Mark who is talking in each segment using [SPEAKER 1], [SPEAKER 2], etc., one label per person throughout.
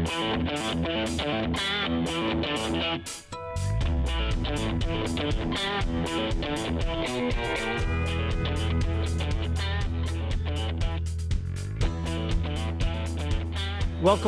[SPEAKER 1] Welcome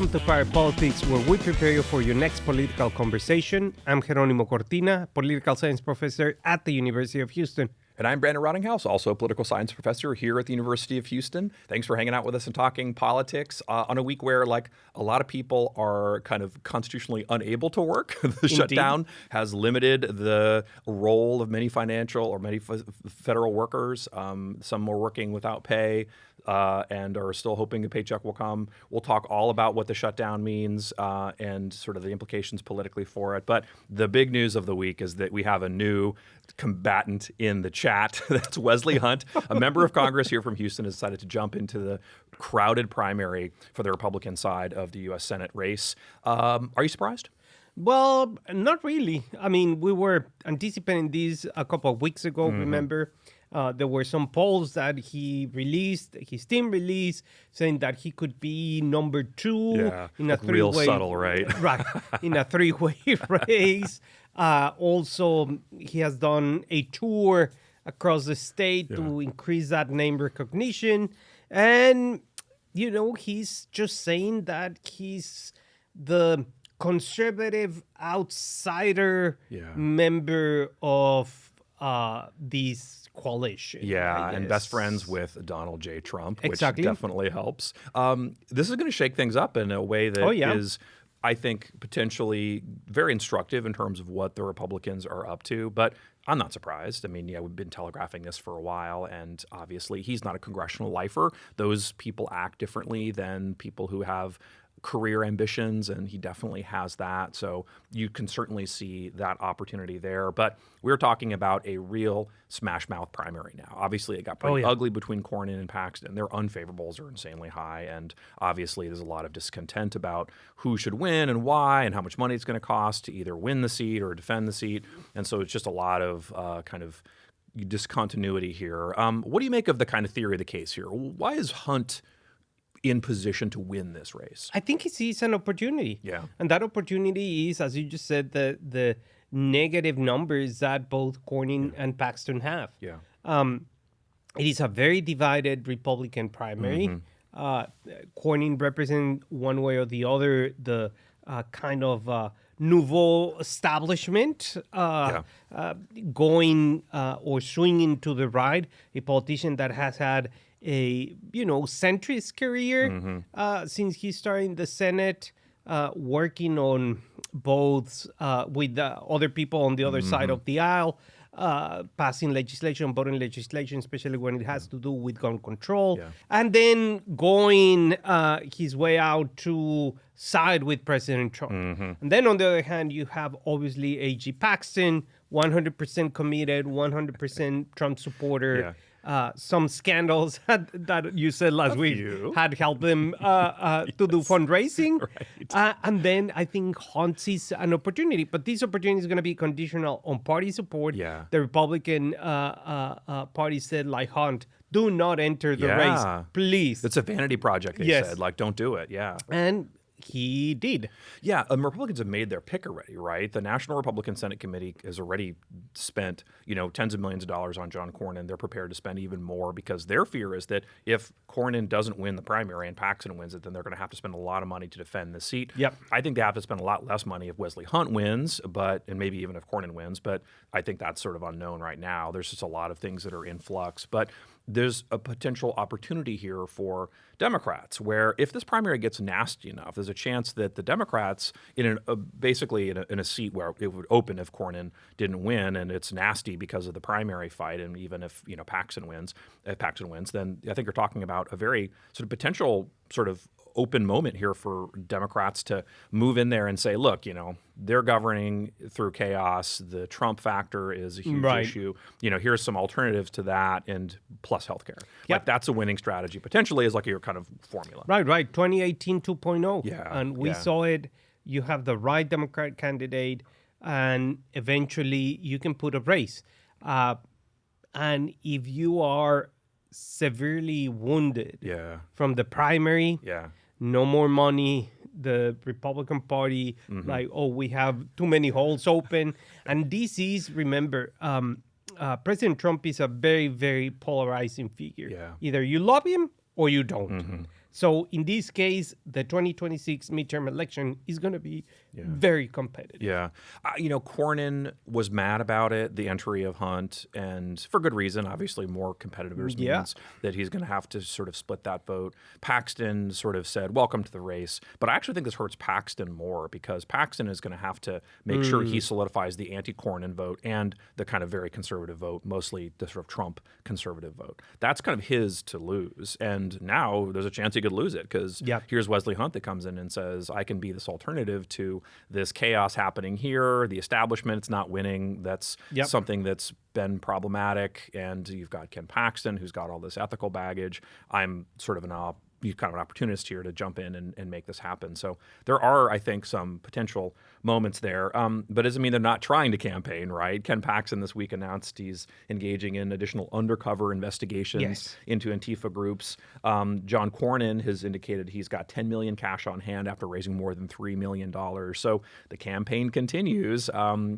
[SPEAKER 1] to Fire Politics, where we prepare you for your next political conversation. I'm Jeronimo Cortina, political science professor at the University of Houston.
[SPEAKER 2] And I'm Brandon Rottinghaus, also a political science professor here at the University of Houston. Thanks for hanging out with us and talking politics on a week where, like, a lot of people are kind of constitutionally unable to work. The shutdown has limited the role of many financial or many federal workers. Some are working without pay and are still hoping a paycheck will come. We'll talk all about what the shutdown means and sort of the implications politically for it. But the big news of the week is that we have a new combatant in the chat. That's Wesley Hunt, a member of Congress here from Houston, has decided to jump into the crowded primary for the Republican side of the U.S. Senate race. Are you surprised?
[SPEAKER 1] Well, not really. I mean, we were anticipating this a couple of weeks ago, remember? There were some polls that he released, his team released, saying that he could be number two in a three-way.
[SPEAKER 2] Real subtle, right?
[SPEAKER 1] Right, in a three-way race. Also, he has done a tour across the state to increase that name recognition. And, you know, he's just saying that he's the conservative outsider member of this coalition.
[SPEAKER 2] Yeah, and best friends with Donald J. Trump, which
[SPEAKER 1] Exactly.
[SPEAKER 2] definitely helps. This is going to shake things up in a way that is, I think, potentially very instructive in terms of what the Republicans are up to. But I'm not surprised. I mean, we've been telegraphing this for a while, and obviously he's not a congressional lifer. Those people act differently than people who have career ambitions, and he definitely has that. So you can certainly see that opportunity there. But we're talking about a real smash mouth primary now. Obviously, it got pretty ugly between Cornyn and Paxton. Their unfavorables are insanely high, and obviously there's a lot of discontent about who should win and why and how much money it's going to cost to either win the seat or defend the seat. And so it's just a lot of kind of discontinuity here. What do you make of the kind of theory of the case here? Why is Hunt in position to win this race?
[SPEAKER 1] I think he sees an opportunity.
[SPEAKER 2] Yeah.
[SPEAKER 1] And that opportunity is, as you just said, the negative numbers that both Cornyn and Paxton have.
[SPEAKER 2] Yeah.
[SPEAKER 1] It is a very divided Republican primary. Cornyn represents one way or the other the kind of nouveau establishment going or swinging to the right, a politician that has had a, centrist career since he started in the Senate, working on both with other people on the other side of the aisle, passing legislation, voting legislation, especially when it has to do with gun control, and then going his way out to side with President Trump. And then on the other hand, you have obviously A.G. Paxton, 100% committed, 100% Trump supporter. Some scandals that you said last week had helped them to do fundraising. Right. And then I think Hunt sees an opportunity. But this opportunity is going to be conditional on party support. Yeah. The Republican party said, like Hunt, do not enter the race, please.
[SPEAKER 2] It's a vanity project, they said. Like, don't do it. Yeah.
[SPEAKER 1] And he did.
[SPEAKER 2] Yeah, Republicans have made their pick already, right? The National Republican Senate Committee has already spent, tens of millions of dollars on John Cornyn. They're prepared to spend even more because their fear is that if Cornyn doesn't win the primary and Paxton wins it, then they're going to have to spend a lot of money to defend the seat.
[SPEAKER 1] Yep.
[SPEAKER 2] I think they have to spend a lot less money if Wesley Hunt wins, and maybe even if Cornyn wins, but I think that's sort of unknown right now. There's just a lot of things that are in flux. But there's a potential opportunity here for Democrats where if this primary gets nasty enough, there's a chance that the Democrats basically in a seat where it would open if Cornyn didn't win and it's nasty because of the primary fight, and even if Paxton wins, then I think you're talking about a very sort of potential sort of open moment here for Democrats to move in there and say, look, they're governing through chaos. The Trump factor is a huge issue. Here's some alternatives to that, and plus healthcare.
[SPEAKER 1] Yep.
[SPEAKER 2] Like that's a winning strategy potentially, is like your kind of formula.
[SPEAKER 1] Right. 2018 2.0.
[SPEAKER 2] Yeah.
[SPEAKER 1] And we saw it. You have the right Democrat candidate, and eventually you can put a race. And if you are severely wounded from the primary, no more money the Republican Party, like, oh, we have too many holes open. And this is, remember, President Trump is a very, very polarizing figure.
[SPEAKER 2] Yeah.
[SPEAKER 1] Either you love him or you don't. So in this case, the 2026 midterm election is going to be very competitive.
[SPEAKER 2] Yeah. Cornyn was mad about it, the entry of Hunt, and for good reason. Obviously, more competitors means that he's going to have to sort of split that vote. Paxton sort of said, welcome to the race. But I actually think this hurts Paxton more because Paxton is going to have to make sure he solidifies the anti-Cornyn vote and the kind of very conservative vote, mostly the sort of Trump conservative vote. That's kind of his to lose. And now there's a chance he could lose it because here's Wesley Hunt that comes in and says, I can be this alternative to this chaos happening here. The establishment's not winning. That's something that's been problematic. And you've got Ken Paxton, who's got all this ethical baggage. I'm sort of an opportunist here to jump in and make this happen. So there are, I think, some potential moments there. But doesn't mean they're not trying to campaign, right? Ken Paxton this week announced he's engaging in additional undercover investigations into Antifa groups. John Cornyn has indicated he's got $10 million cash on hand after raising more than $3 million. So the campaign continues.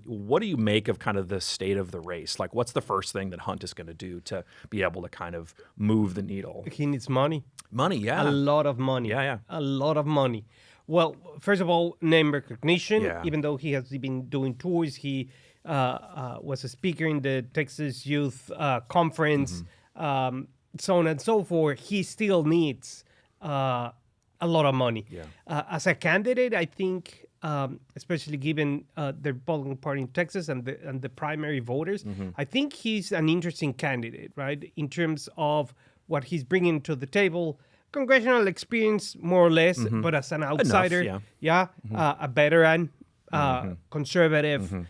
[SPEAKER 2] What do you make of kind of the state of the race? Like, what's the first thing that Hunt is going to do to be able to kind of move the needle?
[SPEAKER 1] He needs money.
[SPEAKER 2] Money, yeah.
[SPEAKER 1] A lot of money.
[SPEAKER 2] Yeah.
[SPEAKER 1] A lot of money. Well, first of all, name recognition. Even though he has been doing tours, he was a speaker in the Texas Youth Conference, so on and so forth. He still needs a lot of money. As a candidate, I think, especially given the Republican Party in Texas and the primary voters, I think he's an interesting candidate, right, in terms of what he's bringing to the table. Congressional experience, more or less, but as an outsider, a veteran, conservative,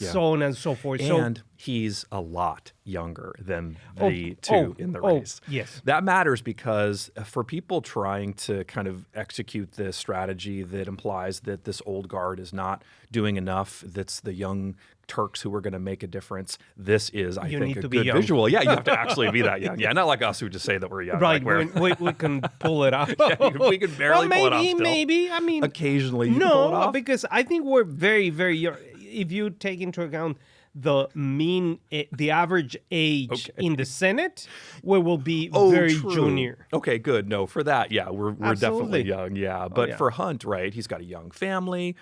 [SPEAKER 1] so on and so forth.
[SPEAKER 2] And he's a lot younger than the two in the race.
[SPEAKER 1] Yes.
[SPEAKER 2] That matters because for people trying to kind of execute this strategy that implies that this old guard is not doing enough, that's the young Turks who are going to make a difference, this is, I think, a good visual. Yeah, you have to actually be that young. Yeah, not like us who just say that we're young.
[SPEAKER 1] Right,
[SPEAKER 2] like
[SPEAKER 1] we can pull it off.
[SPEAKER 2] We can barely pull it off still.
[SPEAKER 1] Maybe. I mean,
[SPEAKER 2] occasionally you can pull it off.
[SPEAKER 1] Because I think we're very, very young. If you take into account the average age in the Senate, we will be very junior.
[SPEAKER 2] Okay, good. No, for that, we're definitely young. Yeah, but for Hunt, right, he's got a young family.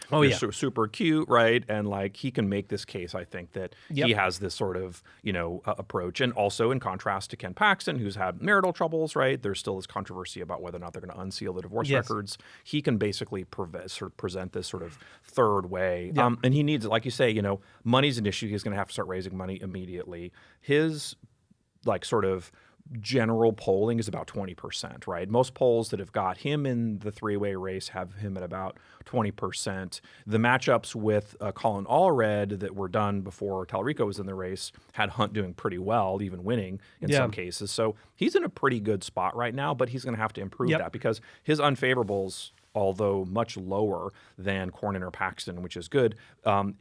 [SPEAKER 2] Super cute, right, and like he can make this case. I think that he has this sort of approach, and also in contrast to Ken Paxton, who's had marital troubles. Right, there's still this controversy about whether or not they're going to unseal the divorce records. He can basically present this sort of third way, and he needs, like you say, money's an issue. He's going to have to start raising money immediately. His sort of general polling is about 20%, right? Most polls that have got him in the three-way race have him at about 20%. The matchups with Colin Allred that were done before Talarico was in the race had Hunt doing pretty well, even winning in some cases. So he's in a pretty good spot right now, but he's going to have to improve that because his unfavorables, although much lower than Cornyn or Paxton, which is good, are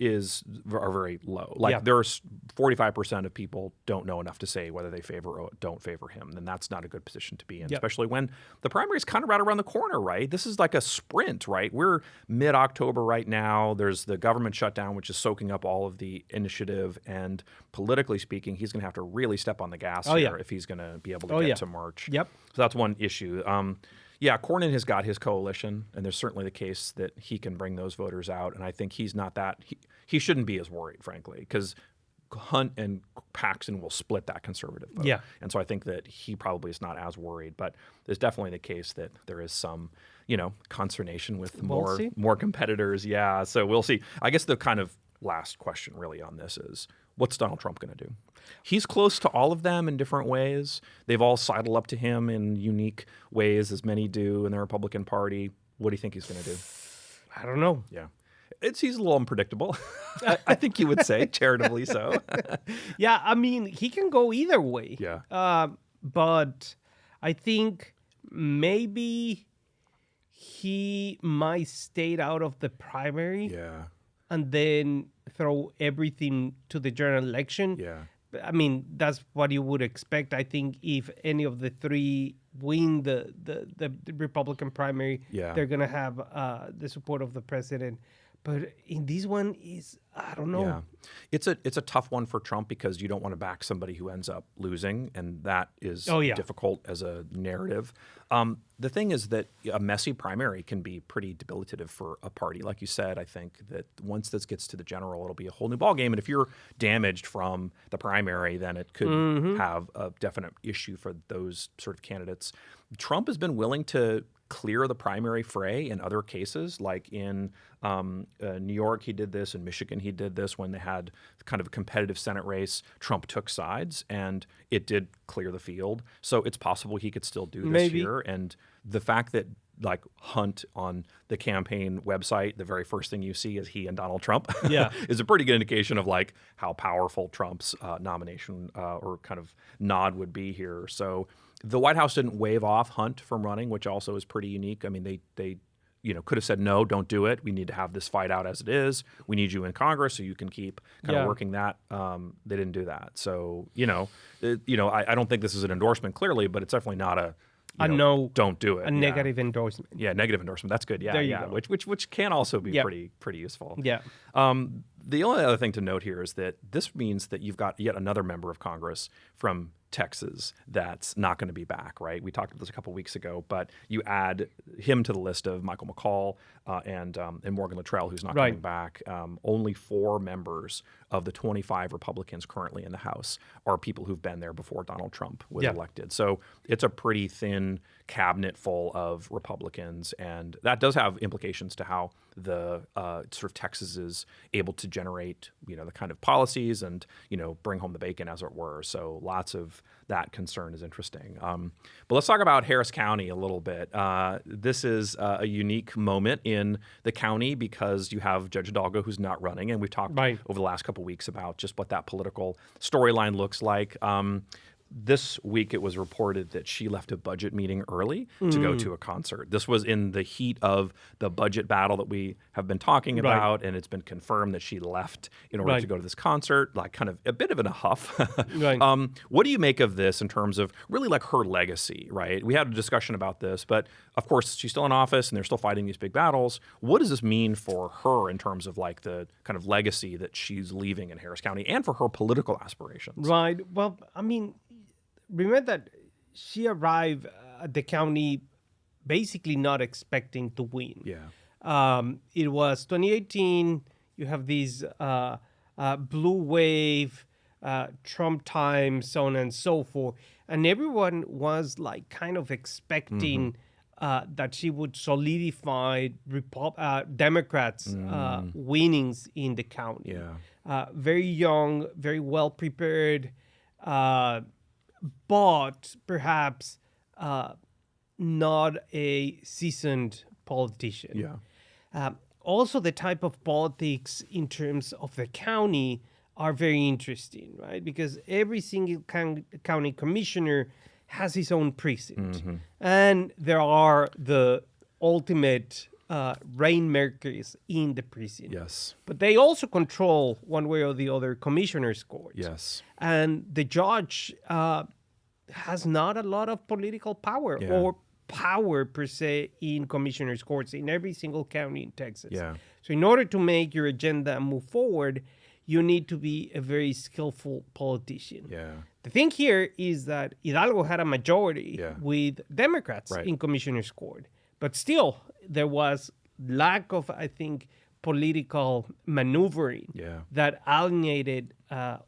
[SPEAKER 2] very low. There's 45% of people don't know enough to say whether they favor or don't favor him, and that's not a good position to be in, especially when the primary is kind of right around the corner, right? This is like a sprint, right? We're mid-October right now. There's the government shutdown, which is soaking up all of the initiative, and politically speaking, he's going to have to really step on the gas here if he's going to be able to get to March. So that's one issue. Cornyn has got his coalition, and there's certainly the case that he can bring those voters out. And I think he's not that he shouldn't be as worried, frankly, because Hunt and Paxton will split that conservative vote. And so I think that he probably is not as worried. But there's definitely the case that there is some, consternation with more competitors. Yeah, so we'll see. I guess the kind of last question really on this is, what's Donald Trump going to do? He's close to all of them in different ways. They've all sidled up to him in unique ways, as many do in the Republican Party. What do you think he's going to do?
[SPEAKER 1] I don't know.
[SPEAKER 2] Yeah. He's a little unpredictable. I think you would say, charitably so.
[SPEAKER 1] I mean, he can go either way. But I think maybe he might stay out of the primary. And then throw everything to the general election. I mean, that's what you would expect. I think if any of the three win the Republican primary, they're going to have the support of the president. But in this one, I don't know.
[SPEAKER 2] Yeah, it's a tough one for Trump because you don't want to back somebody who ends up losing, and that is difficult as a narrative. The thing is that a messy primary can be pretty debilitative for a party. Like you said, I think that once this gets to the general, it'll be a whole new ballgame. And if you're damaged from the primary, then it could have a definite issue for those sort of candidates. Trump has been willing to clear the primary fray in other cases, like in New York he did this, in Michigan he did this. When they had kind of a competitive Senate race, Trump took sides and it did clear the field. So it's possible he could still do this here. And the fact that like Hunt on the campaign website, the very first thing you see is he and Donald Trump is a pretty good indication of like how powerful Trump's nomination or kind of nod would be here. So the White House didn't wave off Hunt from running, which also is pretty unique. I mean, they could have said, no, don't do it. We need to have this fight out as it is. We need you in Congress so you can keep kind of working that. They didn't do that. So, I don't think this is an endorsement clearly, but it's definitely not a no, don't do it.
[SPEAKER 1] A negative endorsement.
[SPEAKER 2] Yeah, negative endorsement. That's good. Yeah,
[SPEAKER 1] there you go.
[SPEAKER 2] Which can also be pretty useful.
[SPEAKER 1] Yeah.
[SPEAKER 2] The only other thing to note here is that this means that you've got yet another member of Congress from Texas that's not going to be back, right? We talked about this a couple weeks ago, but you add him to the list of Michael McCaul and Morgan Luttrell, who's not coming back. Only 4 members of the 25 Republicans currently in the House are people who've been there before Donald Trump was elected. So it's a pretty thin cabinet full of Republicans, and that does have implications to how the sort of Texas is able to generate, the kind of policies and, bring home the bacon, as it were. So lots of that concern is interesting. But let's talk about Harris County a little bit. This is a unique moment in the county because you have Judge Hidalgo who's not running, and we've talked over the last couple of weeks about just what that political storyline looks like. This week it was reported that she left a budget meeting early to go to a concert. This was in the heat of the budget battle that we have been talking about, and it's been confirmed that she left in order to go to this concert, like kind of a bit of in a huff. What do you make of this in terms of really like her legacy, right? We had a discussion about this, but of course she's still in office and they're still fighting these big battles. What does this mean for her in terms of like the kind of legacy that she's leaving in Harris County and for her political aspirations?
[SPEAKER 1] Right. Well, I mean, remember that she arrived at the county basically not expecting to win.
[SPEAKER 2] Yeah.
[SPEAKER 1] It was 2018. You have these blue wave, Trump time, so on and so forth. And everyone was like kind of expecting that she would solidify Democrats' winnings in the county.
[SPEAKER 2] Yeah.
[SPEAKER 1] Very young, very well prepared, but perhaps not a seasoned politician.
[SPEAKER 2] Yeah.
[SPEAKER 1] Also, the type of politics in terms of the county are very interesting, right? Because every single county commissioner has his own precinct. And there are the ultimate rainmakers in the precinct.
[SPEAKER 2] Yes.
[SPEAKER 1] But they also control, one way or the other, commissioners' courts.
[SPEAKER 2] Yes.
[SPEAKER 1] And the judge has not a lot of political power or power per se in commissioners' courts in every single county in Texas.
[SPEAKER 2] Yeah.
[SPEAKER 1] So in order to make your agenda move forward, you need to be a very skillful politician.
[SPEAKER 2] Yeah.
[SPEAKER 1] The thing here is that Hidalgo had a majority with Democrats in commissioners' court, but still there was lack of, I think, political maneuvering that alienated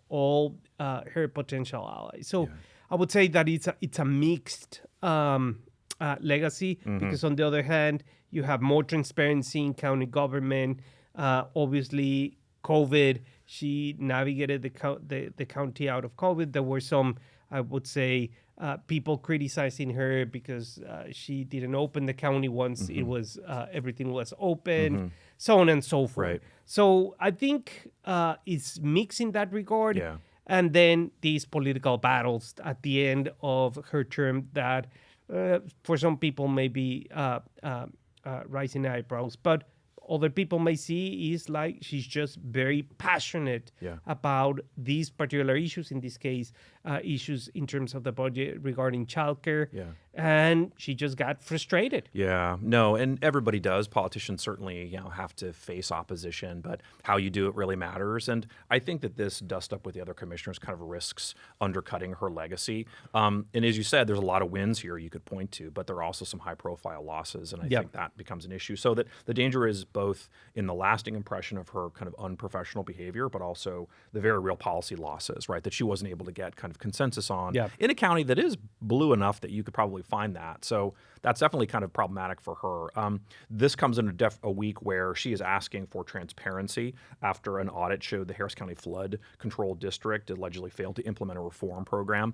[SPEAKER 1] all her potential allies. So I would say that it's a mixed legacy because on the other hand, you have more transparency in county government. Obviously, COVID, she navigated the county out of COVID. There were some, I would say, people criticizing her because she didn't open the county once it was everything was open, so on and so forth.
[SPEAKER 2] Right.
[SPEAKER 1] So I think it's mixed in that regard.
[SPEAKER 2] Yeah.
[SPEAKER 1] And then these political battles at the end of her term that for some people may be rising eyebrows. But other people may see is like she's just very passionate about these particular issues, in this case, issues in terms of the budget regarding childcare.
[SPEAKER 2] Yeah.
[SPEAKER 1] And she just got frustrated.
[SPEAKER 2] Yeah, no, and everybody does. Politicians certainly, have to face opposition, but how you do it really matters. And I think that this dust up with the other commissioners kind of risks undercutting her legacy. And as you said, there's a lot of wins here you could point to, but there are also some high-profile losses, and I think that becomes an issue. So that the danger is both in the lasting impression of her kind of unprofessional behavior, but also the very real policy losses, right, that she wasn't able to get kind of consensus on in a county that is blue enough that you could probably find that. So that's definitely kind of problematic for her. This comes in a week where she is asking for transparency after an audit showed the Harris County Flood Control District allegedly failed to implement a reform program.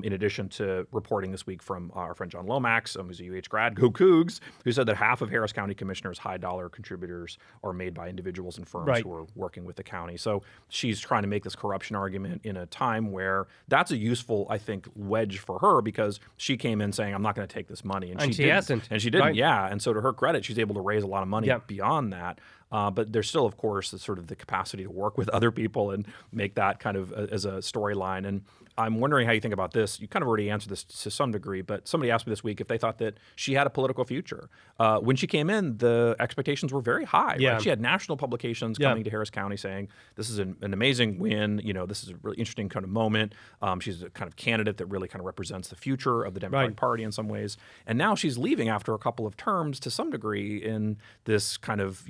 [SPEAKER 2] In addition to reporting this week from our friend John Lomax, who's a UH grad, go Cougs, who said that half of Harris County commissioners' high-dollar contributors are made by individuals and firms who are working with the county. So she's trying to make this corruption argument in a time where that's a useful, I think, wedge for her, because she came in saying, I'm not going to take this money. And she
[SPEAKER 1] hasn't.
[SPEAKER 2] And she didn't, And so to her credit, she's able to raise a lot of money beyond that. But there's still, of course, the capacity to work with other people and make that kind of as a storyline. And I'm wondering how you think about this. You kind of already answered this to some degree, but somebody asked me this week if they thought that she had a political future. When she came in, the expectations were very high. Right? She had national publications coming to Harris County saying, this is an amazing win. This is a really interesting kind of moment. She's a kind of candidate that really kind of represents the future of the Democratic Party in some ways. And now she's leaving after a couple of terms to some degree in this kind of,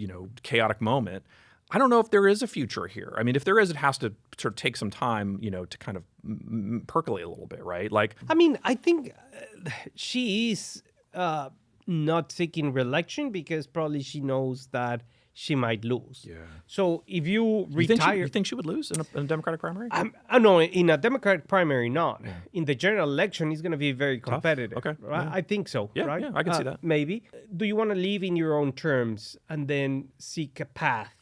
[SPEAKER 2] chaotic moment. I don't know if there is a future here. I mean, if there is, it has to sort of take some time, to kind of percolate a little bit, right?
[SPEAKER 1] I think she is not seeking re-election because probably she knows that she might lose. Yeah. So if you retire...
[SPEAKER 2] You think she would lose in a Democratic primary?
[SPEAKER 1] No, in a Democratic primary, not. Yeah. In the general election, it's going to be very competitive.
[SPEAKER 2] Tough. Okay.
[SPEAKER 1] Right? Yeah. I think so, right?
[SPEAKER 2] Yeah, I can see that.
[SPEAKER 1] Maybe. Do you want to live in your own terms and then seek a path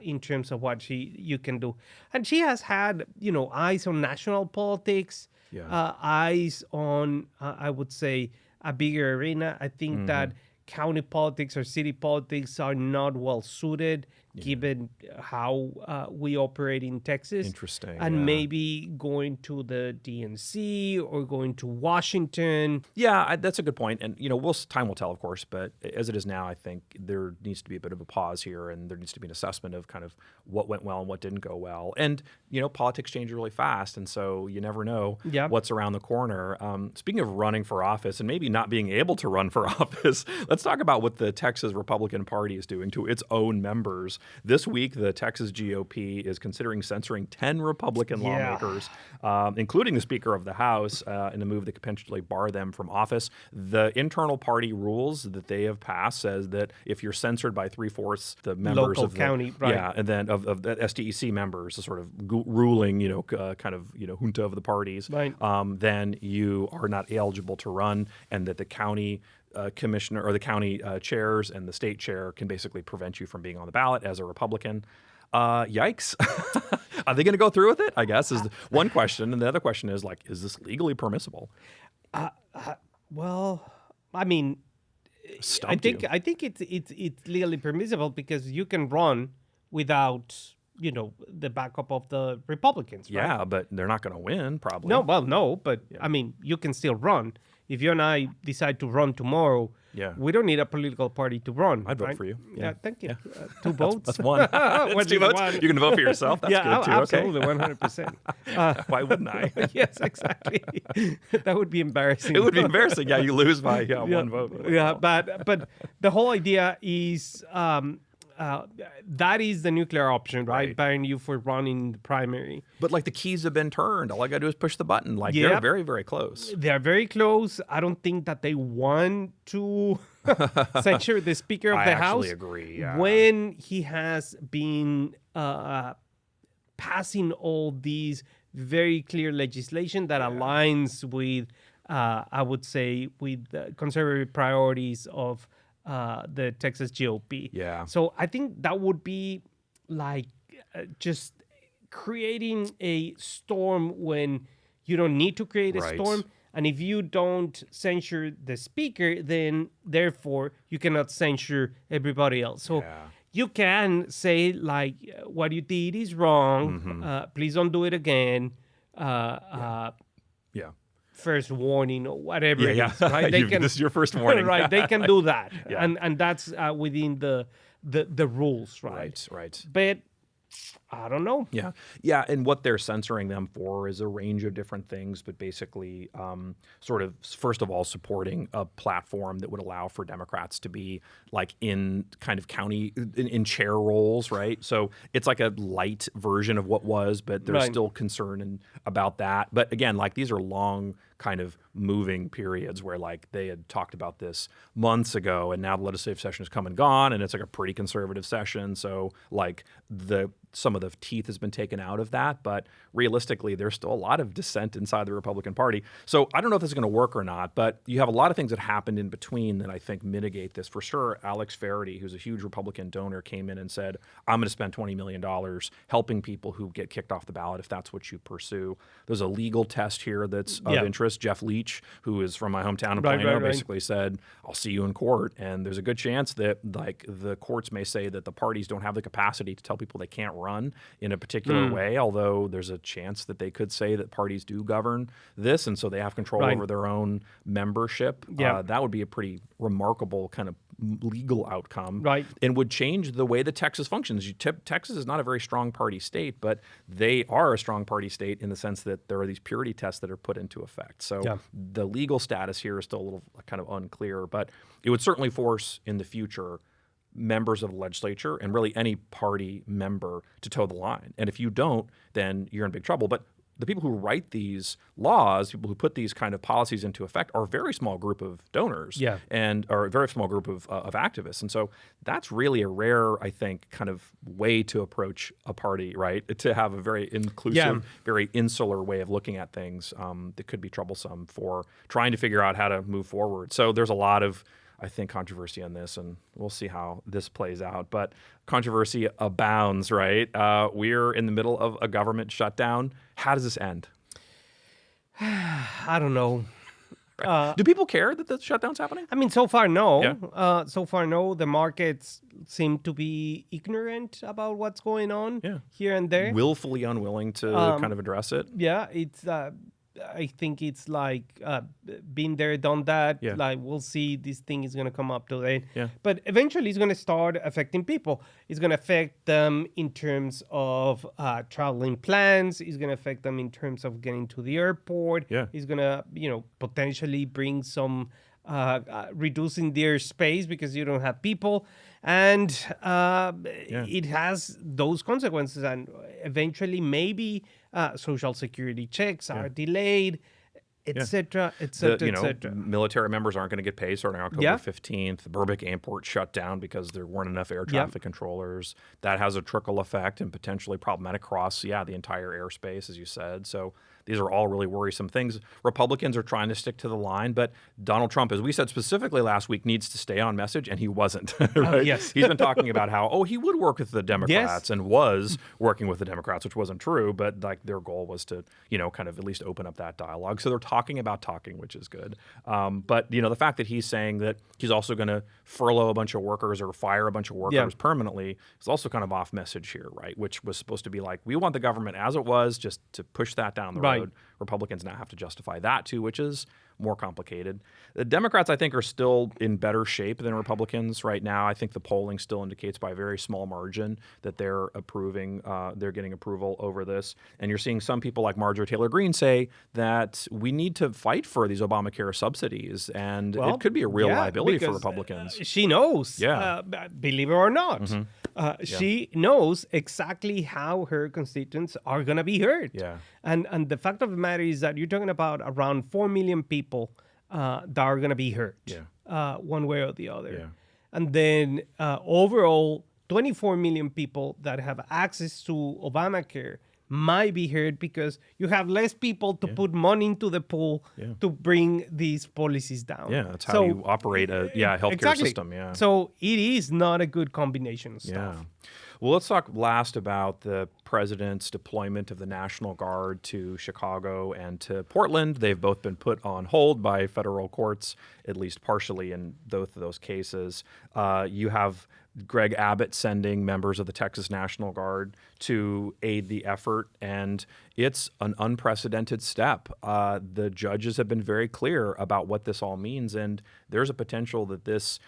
[SPEAKER 1] in terms of what you can do? And she has had, eyes on national politics, eyes on, I would say, a bigger arena. I think that county politics or city politics are not well suited given how we operate in Texas.
[SPEAKER 2] Interesting.
[SPEAKER 1] And maybe going to the DNC or going to Washington.
[SPEAKER 2] Yeah, that's a good point. And, time will tell, of course. But as it is now, I think there needs to be a bit of a pause here, and there needs to be an assessment of kind of what went well and what didn't go well. And, politics change really fast. And so you never know what's around the corner. Speaking of running for office and maybe not being able to run for office, let's talk about what the Texas Republican Party is doing to its own members. This week, the Texas GOP is considering censoring 10 Republican lawmakers, including the Speaker of the House, in a move that could potentially bar them from office. The internal party rules that they have passed says that if you're censored by 3/4 the members
[SPEAKER 1] local
[SPEAKER 2] of the
[SPEAKER 1] county,
[SPEAKER 2] and then of the SDEC members, the sort of ruling, junta of the parties, then you are not eligible to run, and that the county commissioner or the county chairs and the state chair can basically prevent you from being on the ballot as a Republican. Yikes. Are they going to go through with it? I guess is one question. And the other question is is this legally permissible?
[SPEAKER 1] Well, I mean, I think it's legally permissible because you can run without the backup of the Republicans. Right?
[SPEAKER 2] Yeah, but they're not going to win probably.
[SPEAKER 1] No, but I mean, you can still run. If you and I decide to run tomorrow, we don't need a political party to run.
[SPEAKER 2] I'd vote for you.
[SPEAKER 1] Yeah, thank you. 2 votes.
[SPEAKER 2] That's one. That's 2 votes. One. You can vote for yourself. That's good too.
[SPEAKER 1] Absolutely,
[SPEAKER 2] okay.
[SPEAKER 1] 100%.
[SPEAKER 2] Why wouldn't I?
[SPEAKER 1] Yes, exactly. That would be embarrassing.
[SPEAKER 2] It would be embarrassing. Yeah, you lose by one vote.
[SPEAKER 1] Yeah, but the whole idea is that is the nuclear option, right? Barring you for running the primary.
[SPEAKER 2] But the keys have been turned. All I got to do is push the button. They're very, very close.
[SPEAKER 1] They're very close. I don't think that they want to censure the Speaker of the House.
[SPEAKER 2] I actually agree. Yeah.
[SPEAKER 1] When he has been passing all these very clear legislation that aligns with, I would say, with the conservative priorities of the Texas GOP.
[SPEAKER 2] Yeah.
[SPEAKER 1] So I think that would be just creating a storm when you don't need to create a storm. And if you don't censure the speaker, then therefore you cannot censure everybody else. So you can say, like, what you did is wrong. Please don't do it again. First warning or whatever it is, right?
[SPEAKER 2] This is your first warning.
[SPEAKER 1] Right, they can do that. And that's within the rules, right?
[SPEAKER 2] Right.
[SPEAKER 1] But I don't know.
[SPEAKER 2] Yeah, and what they're censoring them for is a range of different things, but basically sort of, first of all, supporting a platform that would allow for Democrats to be like in kind of county, in chair roles, right? So it's like a light version of what was, but there's still concern about that. But again, like these are long kind of moving periods where like they had talked about this months ago, and now the legislative session has come and gone, and it's like a pretty conservative session. So like some of the teeth has been taken out of that, but realistically, there's still a lot of dissent inside the Republican Party. So I don't know if this is going to work or not, but you have a lot of things that happened in between that I think mitigate this. For sure, Alex Faraday, who's a huge Republican donor, came in and said, I'm going to spend $20 million helping people who get kicked off the ballot if that's what you pursue. There's a legal test here that's of interest. Jeff Leach, who is from my hometown of Plano, basically said, I'll see you in court. And there's a good chance that like the courts may say that the parties don't have the capacity to tell people they can't run in a particular way, although there's a chance that they could say that parties do govern this, and so they have control over their own membership. That would be a pretty remarkable kind of legal outcome, and would change the way that Texas functions. Texas is not a very strong party state, but they are a strong party state in the sense that there are these purity tests that are put into effect. So the legal status here is still a little kind of unclear, but it would certainly force in the future members of the legislature and really any party member to toe the line. And if you don't, then you're in big trouble. But the people who write these laws, people who put these kind of policies into effect, are a very small group of donors and are a very small group of activists. And so that's really a rare, I think, kind of way to approach a party, right? To have a very inclusive, very insular way of looking at things that could be troublesome for trying to figure out how to move forward. So there's a lot of, I think, controversy on this, and we'll see how this plays out. But controversy abounds, right? We're in the middle of a government shutdown. How does this end?
[SPEAKER 1] I don't know.
[SPEAKER 2] Do people care that the shutdown's happening?
[SPEAKER 1] I mean, so far, no. So far, no. The markets seem to be ignorant about what's going on here and there.
[SPEAKER 2] Willfully unwilling to kind of address it.
[SPEAKER 1] Yeah, it's... I think it's like been there, done that. Like, we'll see, this thing is going to come up today. But eventually it's going to start affecting people. It's going to affect them in terms of traveling plans. It's going to affect them in terms of getting to the airport. It's going to, potentially bring some reducing their space because you don't have people. And it has those consequences. And eventually maybe social security checks are delayed, etc., etc., etc.
[SPEAKER 2] Military members aren't going to get paid starting October 15th. The Burbank airport shut down because there weren't enough air traffic controllers. That has a trickle effect and potentially problematic across, the entire airspace, as you said. So these are all really worrisome things. Republicans are trying to stick to the line, but Donald Trump, as we said specifically last week, needs to stay on message, and he wasn't. Right? He's been talking about how, he would work with the Democrats and was working with the Democrats, which wasn't true, but like their goal was to, kind of at least open up that dialogue. So they're talking about talking, which is good. But, the fact that he's saying that he's also going to furlough a bunch of workers or fire a bunch of workers permanently is also kind of off message here, right? Which was supposed to be like, we want the government as it was, just to push that down the road. Republicans now have to justify that too, which is more complicated. The Democrats, I think, are still in better shape than Republicans right now. I think the polling still indicates by a very small margin that they're approving, they're getting approval over this. And you're seeing some people like Marjorie Taylor Greene say that we need to fight for these Obamacare subsidies, and it could be a real liability for Republicans.
[SPEAKER 1] She knows, believe it or not. She knows exactly how her constituents are going to be hurt. And the fact of the matter is that you're talking about around 4 million people that are going to be hurt one way or the other. And then overall, 24 million people that have access to Obamacare might be hurt because you have less people to put money into the pool to bring these policies down.
[SPEAKER 2] That's how you operate a healthcare system.
[SPEAKER 1] So it is not a good combination of stuff.
[SPEAKER 2] Well, let's talk last about the president's deployment of the National Guard to Chicago and to Portland. They've both been put on hold by federal courts, at least partially in both of those cases. You have Greg Abbott sending members of the Texas National Guard to aid the effort, and it's an unprecedented step. The judges have been very clear about what this all means, and there's a potential that this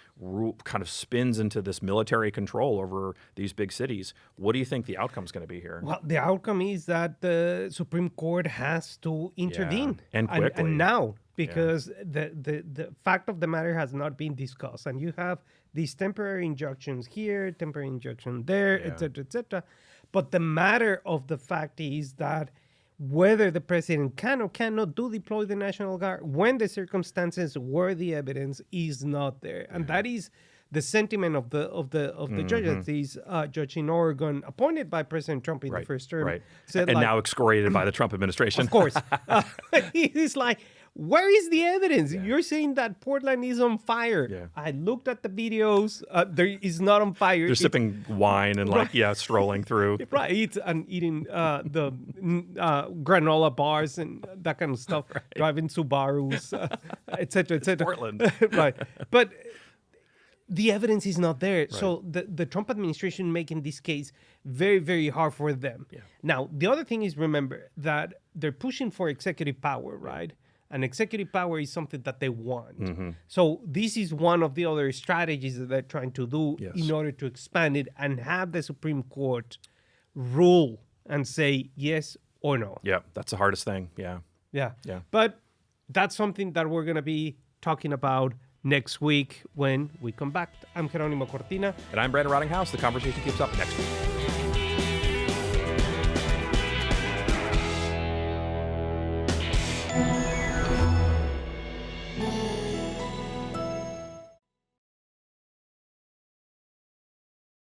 [SPEAKER 2] kind of spins into this military control over these big cities. What do you think the outcome is going to be here?
[SPEAKER 1] Well, the outcome is that the Supreme Court has to intervene.
[SPEAKER 2] And quickly.
[SPEAKER 1] And now, because the fact of the matter has not been discussed. And you have these temporary injunctions here, temporary injunction there, et cetera, et cetera. But the matter of the fact is that whether the president can or cannot deploy the National Guard when the circumstances where the evidence is not there. And that is the sentiment of the judges. These judge in Oregon, appointed by President Trump in the first term,
[SPEAKER 2] said, and now excoriated by the Trump administration.
[SPEAKER 1] Of course. He's like, where is the evidence? You're saying that Portland is on fire.
[SPEAKER 2] Yeah.
[SPEAKER 1] I looked at the videos. There is not on fire.
[SPEAKER 2] They're sipping wine and strolling through.
[SPEAKER 1] Right. And eating the granola bars and that kind of stuff. Right. Driving Subarus, et cetera, et cetera.
[SPEAKER 2] Portland.
[SPEAKER 1] Right. But the evidence is not there.
[SPEAKER 2] Right.
[SPEAKER 1] So the Trump administration making this case very, very hard for them.
[SPEAKER 2] Yeah.
[SPEAKER 1] Now, the other thing is, remember that they're pushing for executive power, right? And executive power is something that they want. So this is one of the other strategies that they're trying to do in order to expand it and have the Supreme Court rule and say yes or no.
[SPEAKER 2] Yeah, that's the hardest thing. Yeah.
[SPEAKER 1] But that's something that we're going to be talking about next week when we come back. I'm Jeronimo Cortina.
[SPEAKER 2] And I'm Brandon Rottinghaus. The conversation keeps up next week.